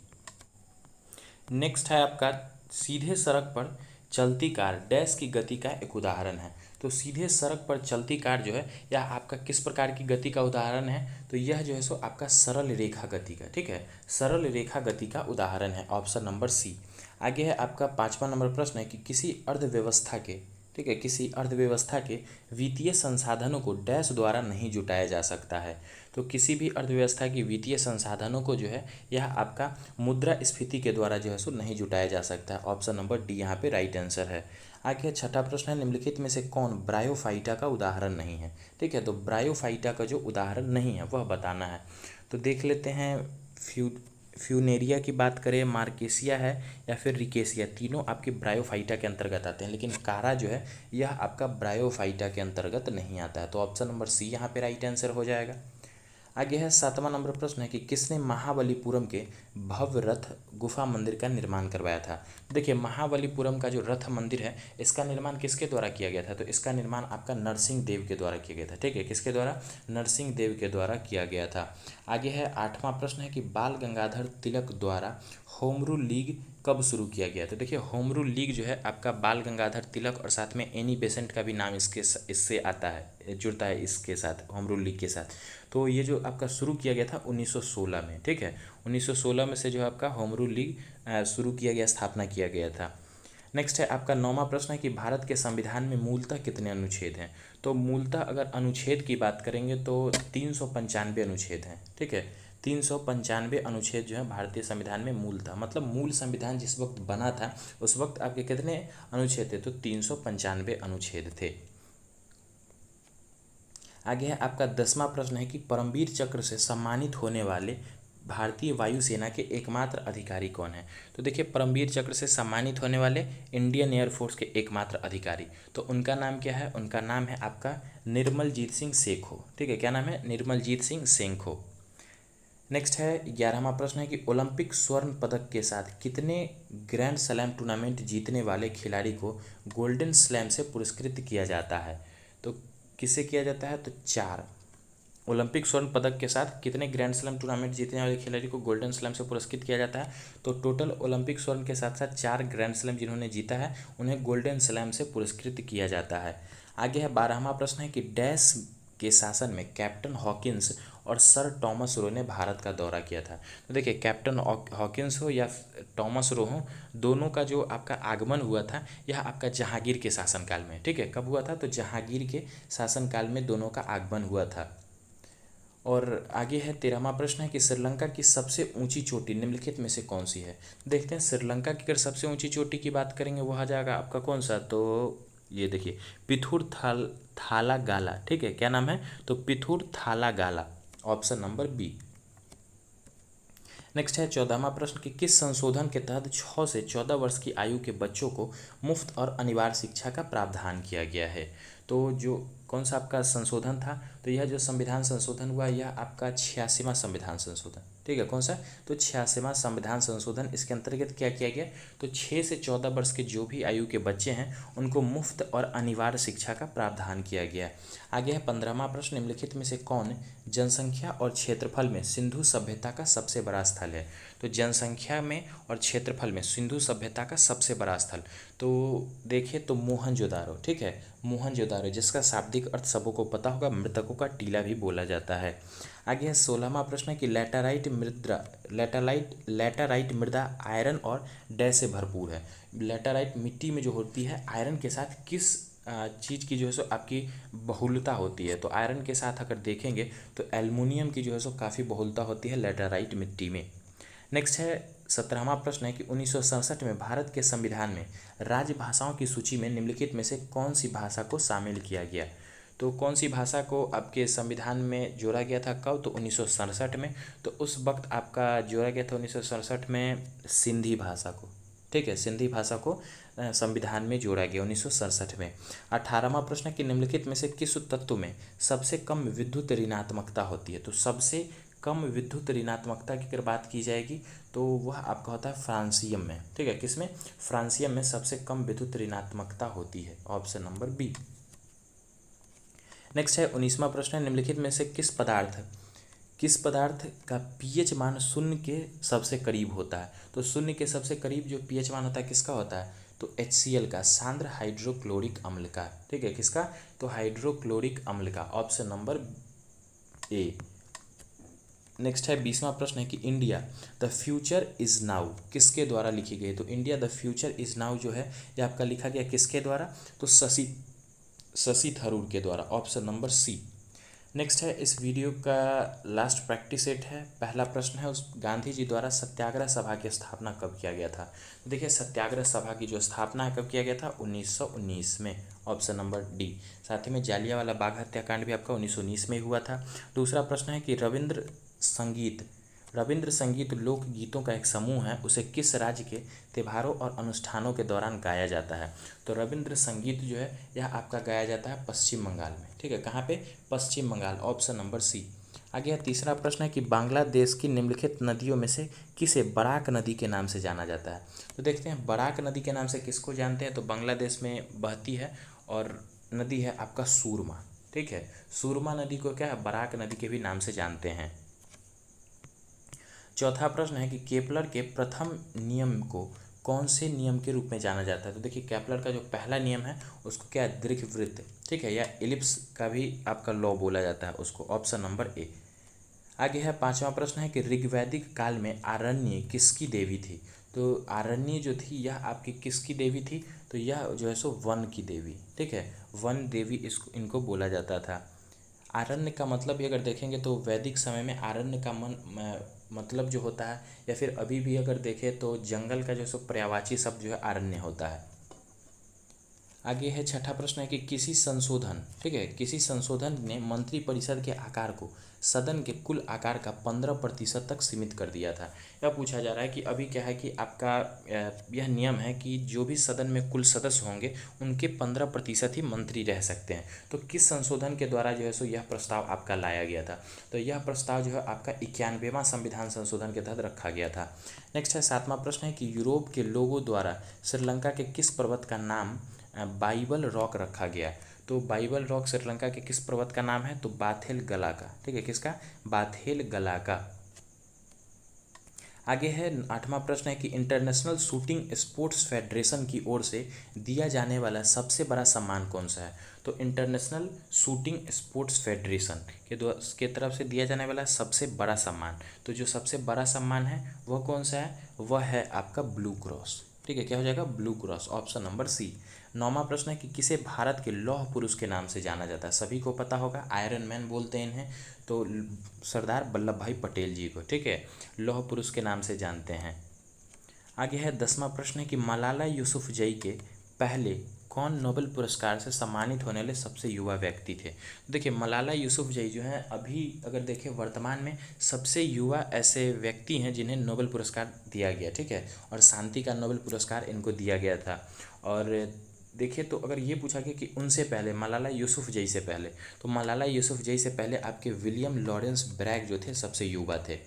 [SPEAKER 1] नेक्स्ट है आपका सीधे सड़क पर चलती कार डैश की गति का एक उदाहरण है। तो सीधे सड़क पर चलती कार जो है यह आपका किस प्रकार की गति का उदाहरण है, तो यह जो है सो आपका सरल रेखा गति का, ठीक है, सरल रेखा गति का उदाहरण है, ऑप्शन नंबर सी। आगे है आपका 5वां नंबर प्रश्न है कि किसी अर्थव्यवस्था के, ठीक है, किसी अर्थव्यवस्था के वित्तीय संसाधनों को डैश द्वारा नहीं जुटाया जा सकता है। तो किसी भी अर्थव्यवस्था की वित्तीय संसाधनों को जो है यह आपका मुद्रास्फीति के द्वारा जो है सो नहीं जुटाया जा सकता है, ऑप्शन नंबर डी यहाँ पे राइट आंसर है। आगे छठा प्रश्न है निम्नलिखित में से कौन ब्रायोफाइटा का उदाहरण नहीं है। ठीक है, तो ब्रायोफाइटा का जो उदाहरण नहीं है वह बताना है। तो देख लेते हैं, फ्यूनेरिया की बात करें, मार्केसिया है या फिर रिकेसिया, तीनों आपके ब्रायोफाइटा के अंतर्गत आते हैं, लेकिन कारा जो है यह आपका ब्रायोफाइटा के अंतर्गत नहीं आता है। तो ऑप्शन नंबर सी यहाँ पे राइट आंसर हो जाएगा। आगे है 7वां नंबर प्रश्न है कि किसने महाबलीपुरम के भव्य रथ गुफा मंदिर का निर्माण करवाया था। देखिए महाबलीपुरम का जो रथ मंदिर है इसका निर्माण किसके द्वारा किया गया था, तो इसका निर्माण आपका नरसिंह देव के द्वारा किया गया था। ठीक है, किसके द्वारा, नरसिंह देव के द्वारा किया गया था। आगे है 8वां प्रश्न है कि बाल गंगाधर तिलक द्वारा होम रूल लीग कब शुरू किया गया। तो देखिए होम रूल लीग जो है आपका बाल गंगाधर तिलक और साथ में एनी बेसेंट का भी नाम इससे आता है, जुड़ता है इसके साथ, होम रूल लीग के साथ। तो ये जो आपका शुरू किया गया था 1916 में। ठीक है, 1916 में से जो आपका होम रूल लीग शुरू किया गया, स्थापना किया गया था। नेक्स्ट है आपका 9वां प्रश्न है कि भारत के संविधान में मूलतः कितने अनुच्छेद हैं। तो मूलतः अगर अनुच्छेद की बात करेंगे तो 395 अनुच्छेद हैं। ठीक है, 395 अनुच्छेद जो है भारतीय संविधान में मूलतः, मतलब मूल संविधान जिस वक्त बना था उस वक्त आपके कितने अनुच्छेद थे, तो 395 अनुच्छेद थे। आगे है आपका 10वां प्रश्न है कि परमवीर चक्र से सम्मानित होने वाले भारतीय वायुसेना के एकमात्र अधिकारी कौन है। तो देखिए, परमवीर चक्र से सम्मानित होने वाले इंडियन एयरफोर्स के एकमात्र अधिकारी, तो उनका नाम क्या है, उनका नाम है आपका निर्मलजीत सिंह सेखो। ठीक है, क्या नाम है, निर्मलजीत सिंह सेखो। नेक्स्ट है 11वां प्रश्न है कि ओलंपिक स्वर्ण पदक के साथ कितने ग्रैंड स्लैम टूर्नामेंट जीतने वाले खिलाड़ी को गोल्डन स्लैम से पुरस्कृत किया जाता है। तो किससे किया जाता है, तो 4। ओलंपिक स्वर्ण पदक के साथ कितने ग्रैंड स्लैम टूर्नामेंट जीतने वाले खिलाड़ी को गोल्डन स्लैम से पुरस्कृत किया जाता है, तो टोटल ओलंपिक स्वर्ण के साथ साथ 4 ग्रैंड स्लैम जिन्होंने जीता है उन्हें गोल्डन स्लैम से पुरस्कृत किया जाता है। आगे है 12वां प्रश्न है कि डैश के शासन में कैप्टन हॉकिंस और सर टॉमस रो ने भारत का दौरा किया था। तो देखिए, कैप्टन हॉकिंस हो या टॉमस रो हो, दोनों का जो आपका आगमन हुआ था यह आपका जहांगीर के शासनकाल में। ठीक है, कब हुआ था, तो जहांगीर के शासनकाल में दोनों का आगमन हुआ था। और आगे है 13वां प्रश्न है कि श्रीलंका की सबसे ऊंची चोटी निम्नलिखित में से कौन सी है। देखते हैं, श्रीलंका की अगर सबसे ऊंची चोटी की बात करेंगे वो आ जाएगा आपका कौन सा, तो ये देखिए पिथुर थाला गाला। ठीक है, क्या नाम है, तो पिथुर थाला गाला, ऑप्शन नंबर बी। नेक्स्ट है 14वां प्रश्न कि किस संशोधन के तहत 6 से 14 वर्ष की आयु के बच्चों को मुफ्त और अनिवार्य शिक्षा का प्रावधान किया गया है। तो जो कौन सा आपका संशोधन था, तो यह जो संविधान संशोधन हुआ यह आपका 86वां संविधान संशोधन। ठीक है, कौन सा, तो 86वां संविधान संशोधन। इसके अंतर्गत क्या किया गया, तो 6 से 14 वर्ष के जो भी आयु के बच्चे हैं उनको मुफ्त और अनिवार्य शिक्षा का प्रावधान किया गया। आगे है 15वां प्रश्न, निम्नलिखित में से कौन जनसंख्या और क्षेत्रफल में सिंधु सभ्यता का सबसे बड़ा स्थल है। तो जनसंख्या में और क्षेत्रफल में सिंधु सभ्यता का सबसे बड़ा स्थल, तो देखिए तो मोहनजोदारो। ठीक है, मोहनजोदारो, जिसका शाब्दिक अर्थ सबों को पता होगा, मृतकों का टीला भी बोला जाता है। आगे है 16वां प्रश्न कि लैटराइट मृदा आयरन और डै से भरपूर है। लैटराइट मिट्टी में जो होती है आयरन के साथ किस चीज़ की जो है सो आपकी बहुलता होती है, तो आयरन के साथ अगर देखेंगे तो एल्युमिनियम की जो है सो काफ़ी बहुलता होती है लैटराइट मिट्टी में। नेक्स्ट है 17वां प्रश्न है कि 1967 में भारत के संविधान में राजभाषाओं की सूची में निम्नलिखित में से कौन सी भाषा को शामिल किया गया। तो कौन सी भाषा को आपके संविधान में जोड़ा गया था, कब, तो 1967 में। तो उस वक्त आपका जोड़ा गया था 1967 में सिंधी भाषा को। ठीक है, सिंधी भाषा को संविधान में जोड़ा गया 1967 में। 18वां प्रश्न है कि निम्नलिखित में से किस तत्व में सबसे कम विद्युत ऋणात्मकता होती है। तो सबसे कम विद्युत ऋणात्मकता की अगर बात की जाएगी तो वह आपका होता है फ्रांसियम में। ठीक है, किसमें, फ्रांसियम में सबसे कम विद्युत ऋणात्मकता होती है, ऑप्शन नंबर बी। नेक्स्ट है 19वां प्रश्न है निम्नलिखित में से किस पदार्थ का पीएच मान शून्य के सबसे करीब होता है। तो शून्य के सबसे करीब जो पीएच मान होता है किसका होता है, तो HCl का, सांद्र हाइड्रोक्लोरिक अम्ल का। ठीक है, किसका, तो हाइड्रोक्लोरिक अम्ल का, ऑप्शन नंबर ए। नेक्स्ट है 20वां प्रश्न है कि India the future is now किसके द्वारा लिखी गई। तो India the future is now जो है यह आपका लिखा गया किसके द्वारा, तो शशि थरूर के द्वारा, ऑप्शन नंबर सी। नेक्स्ट है इस वीडियो का लास्ट प्रैक्टिस सेट है। पहला प्रश्न है उस गांधी जी द्वारा सत्याग्रह सभा की स्थापना कब किया गया था। तो देखिए, सत्याग्रह सभा की जो स्थापना है कब किया गया था, 1919 में, ऑप्शन नंबर डी। साथ ही में जालियांवाला बाग हत्याकांड भी आपका 1919 में हुआ था। दूसरा प्रश्न है कि रविंद्र संगीत लोक गीतों का एक समूह है, उसे किस राज्य के त्योहारों और अनुष्ठानों के दौरान गाया जाता है। तो रविंद्र संगीत जो है यह आपका गाया जाता है पश्चिम बंगाल में। ठीक है, कहाँ पे, पश्चिम बंगाल, ऑप्शन नंबर सी। आगे तीसरा प्रश्न है कि बांग्लादेश की निम्नलिखित नदियों में से किसे बराक नदी के नाम से जाना जाता है। तो देखते हैं बराक नदी के नाम से किसको जानते हैं, तो बांग्लादेश में बहती है और नदी है आपका सूरमा। ठीक है, सूरमा नदी को क्या है, बराक नदी के भी नाम से जानते हैं। चौथा प्रश्न है कि केपलर के प्रथम नियम को कौन से नियम के रूप में जाना जाता है। तो देखिए, केपलर का जो पहला नियम है उसको क्या है, दीर्घवृत्त। ठीक है, या एलिप्स का भी आपका लॉ बोला जाता है उसको, ऑप्शन नंबर ए। आगे है पांचवा प्रश्न है कि ऋग्वैदिक काल में आरण्य किसकी देवी थी। तो आरण्य जो थी यह आपकी किसकी देवी थी? तो यह जो है सो वन की देवी, ठीक है, वन देवी इसको इनको बोला जाता था। आरण्य का मतलब भी अगर देखेंगे तो वैदिक समय में आरण्य का मतलब जो होता है, या फिर अभी भी अगर देखें तो जंगल का जो सो पर्यायवाची शब्द जो है आरण्य होता है। आगे है छठा प्रश्न है कि किसी संशोधन, ठीक है, किसी संशोधन ने मंत्रिपरिषद के आकार को सदन के कुल आकार का 15% तक सीमित कर दिया था। यह पूछा जा रहा है कि अभी क्या है कि आपका यह नियम है कि जो भी सदन में कुल सदस्य होंगे उनके 15% ही मंत्री रह सकते हैं। तो किस संशोधन के द्वारा जो है सो यह प्रस्ताव आपका लाया गया था? तो यह प्रस्ताव जो है आपका 91वां संविधान संशोधन के तहत रखा गया था। नेक्स्ट है 7वां प्रश्न है कि यूरोप के लोगों द्वारा श्रीलंका के किस पर्वत का नाम बाइबल रॉक रखा गया? तो बाइबल रॉक श्रीलंका के किस पर्वत का नाम है? तो बाथेल गला का, ठीक है, किसका? बाथेल गला का। आगे है 8वां प्रश्न है कि इंटरनेशनल शूटिंग स्पोर्ट्स फेडरेशन की ओर से दिया जाने वाला सबसे बड़ा सम्मान कौन सा है? तो इंटरनेशनल शूटिंग स्पोर्ट्स फेडरेशन के तरफ से दिया जाने वाला सबसे बड़ा सम्मान, तो जो सबसे बड़ा सम्मान है वह कौन सा है? वह है आपका ब्लू क्रॉस, ठीक है, क्या हो जाएगा? Blue cross, option number C. 9वां प्रश्न है कि किसे भारत के लौह पुरुष के नाम से जाना जाता है? सभी को पता होगा, आयरन मैन बोलते हैं इन्हें, तो सरदार वल्लभ भाई पटेल जी को, ठीक है, लौह पुरुष के नाम से जानते हैं। आगे है 10वां प्रश्न है कि मलाला यूसुफजई के पहले कौन नोबेल पुरस्कार से सम्मानित होने वाले सबसे युवा व्यक्ति थे? देखिए मलाला यूसुफजई जो है अभी अगर देखें वर्तमान में सबसे युवा ऐसे व्यक्ति हैं जिन्हें नोबेल पुरस्कार दिया गया, ठीक है, और शांति का नोबेल पुरस्कार इनको दिया गया था। और देखिए तो अगर ये पूछा गया कि उनसे पहले मलाला यूसुफजई से पहले, तो मलाला यूसुफजई से पहले आपके विलियम लॉरेंस ब्रैग जो थे सबसे युवा थे।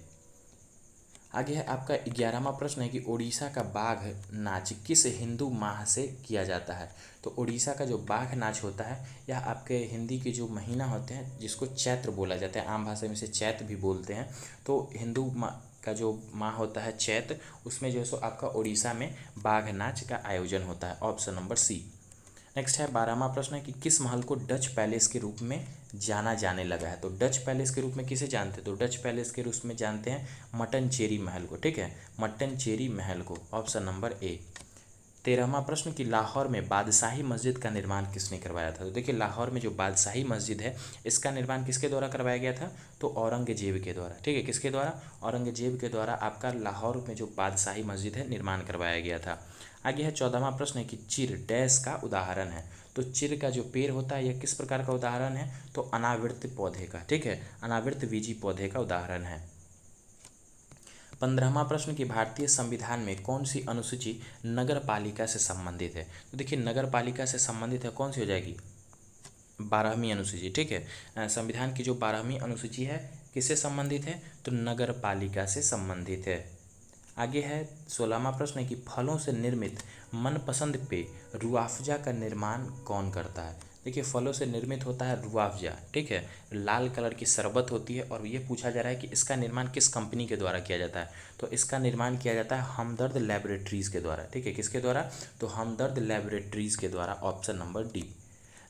[SPEAKER 1] आगे है आपका 11वां प्रश्न है कि उड़ीसा का बाघ नाच किस हिंदू माह से किया जाता है? तो उड़ीसा का जो बाघ नाच होता है यह आपके हिंदी के जो महीना होते हैं जिसको चैत्र बोला जाता है, आम भाषा में से चैत्र भी बोलते हैं, तो हिंदू माह का जो माह होता है चैत्र, उसमें जो है सो आपका उड़ीसा में बाघ नाच का आयोजन होता है, ऑप्शन नंबर सी। नेक्स्ट है 12वां प्रश्न है कि किस महल को डच पैलेस के रूप में जाना जाने लगा है? तो डच पैलेस के रूप में किसे जानते हैं? तो डच पैलेस के रूप में जानते हैं मट्टनचेरी महल को, ठीक है, मट्टनचेरी महल को, ऑप्शन नंबर ए। 13वां प्रश्न कि लाहौर में बादशाही मस्जिद का निर्माण किसने करवाया था? तो देखिए लाहौर में जो बादशाही मस्जिद है इसका निर्माण किसके द्वारा करवाया गया था? तो औरंगजेब के द्वारा, ठीक है, किसके द्वारा? औरंगजेब के द्वारा आपका लाहौर में जो बादशाही मस्जिद है निर्माण करवाया गया था। आगे है 14वां प्रश्न है कि चिर डैश का उदाहरण है? तो चिर का जो पेड़ होता है यह किस प्रकार का उदाहरण है? तो अनावृत पौधे का, ठीक है, अनावृत बीजी पौधे का उदाहरण है। 15वां प्रश्न कि भारतीय संविधान में कौन सी अनुसूची नगर पालिका से संबंधित है? तो देखिए नगर पालिका से संबंधित है, कौन सी हो जाएगी? 12वीं अनुसूची, ठीक है, संविधान की जो 12वीं अनुसूची है किससे संबंधित है? तो नगर पालिका से संबंधित है। आगे है 16वां प्रश्न है कि फलों से निर्मित मनपसंद पेय रूअफ़ज़ा का निर्माण कौन करता है? देखिए फलों से निर्मित होता है रूअफ़ज़ा, ठीक है, लाल कलर की शरबत होती है, और ये पूछा जा रहा है कि इसका निर्माण किस कंपनी के द्वारा किया जाता है? तो इसका निर्माण किया जाता है हमदर्द लैबोरेटरीज़ के द्वारा, ठीक है, किसके द्वारा? तो हमदर्द लैबोरेटरीज़ के द्वारा, ऑप्शन नंबर डी।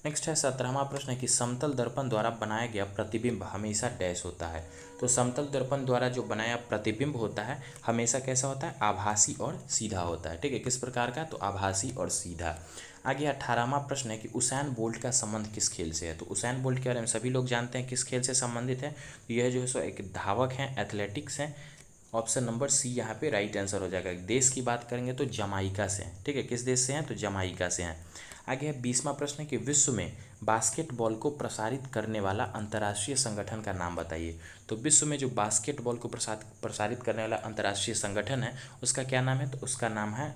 [SPEAKER 1] नेक्स्ट है 17वां प्रश्न है कि समतल दर्पण द्वारा बनाया गया प्रतिबिंब हमेशा डैश होता है? तो समतल दर्पण द्वारा जो बनाया प्रतिबिंब होता है हमेशा कैसा होता है? आभासी और सीधा होता है, ठीक है, किस प्रकार का? तो आभासी और सीधा। आगे 18वां प्रश्न है कि उसैन बोल्ट का संबंध किस खेल से है? तो उसैन बोल्ट के बारे में सभी लोग जानते हैं किस खेल से संबंधित है? तो यह जो है सो एक धावक हैं, एथलेटिक्स हैं, ऑप्शन नंबर सी यहाँ पे राइट आंसर हो जाएगा। देश की बात करेंगे तो जमाइका से हैं, ठीक है, किस देश से हैं? तो जमाइका से हैं। आगे है 20वां प्रश्न है कि विश्व में बास्केटबॉल को प्रसारित करने वाला अंतर्राष्ट्रीय संगठन का नाम बताइए? तो विश्व में जो बास्केटबॉल को प्रसारित करने वाला अंतर्राष्ट्रीय संगठन है उसका क्या नाम है? तो उसका नाम है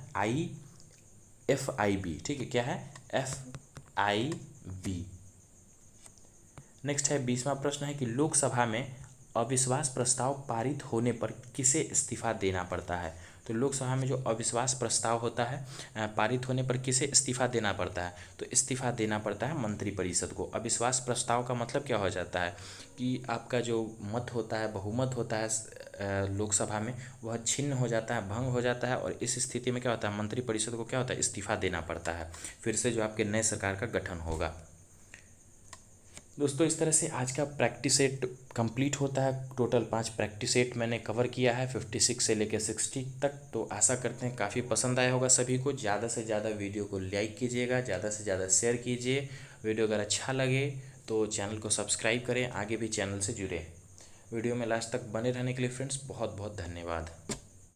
[SPEAKER 1] IFIB, ठीक है, क्या है? FIB। नेक्स्ट है 20वां प्रश्न है कि लोकसभा में अविश्वास प्रस्ताव पारित होने पर किसे इस्तीफा देना पड़ता है? तो लोकसभा में जो अविश्वास प्रस्ताव होता है पारित होने पर किसे इस्तीफा देना पड़ता है? तो इस्तीफा देना पड़ता है मंत्रिपरिषद को। अविश्वास प्रस्ताव का मतलब क्या हो जाता है कि आपका जो मत होता है, बहुमत होता है लोकसभा में, वह छिन्न हो जाता है, भंग हो जाता है, और इस स्थिति में क्या होता है? मंत्रिपरिषद को क्या होता है? इस्तीफा देना पड़ता है, फिर से जो आपके नए सरकार का गठन होगा। दोस्तों इस तरह से आज का प्रैक्टिस सेट कंप्लीट होता है। टोटल 5 प्रैक्टिस सेट मैंने कवर किया है 56 से लेकर 60 तक। तो आशा करते हैं काफ़ी पसंद आया होगा सभी को। ज़्यादा से ज़्यादा वीडियो को लाइक कीजिएगा, ज़्यादा से ज़्यादा शेयर कीजिए। वीडियो अगर अच्छा लगे तो चैनल को सब्सक्राइब करें, आगे भी चैनल से जुड़े। वीडियो में लास्ट तक बने रहने के लिए फ्रेंड्स बहुत बहुत धन्यवाद।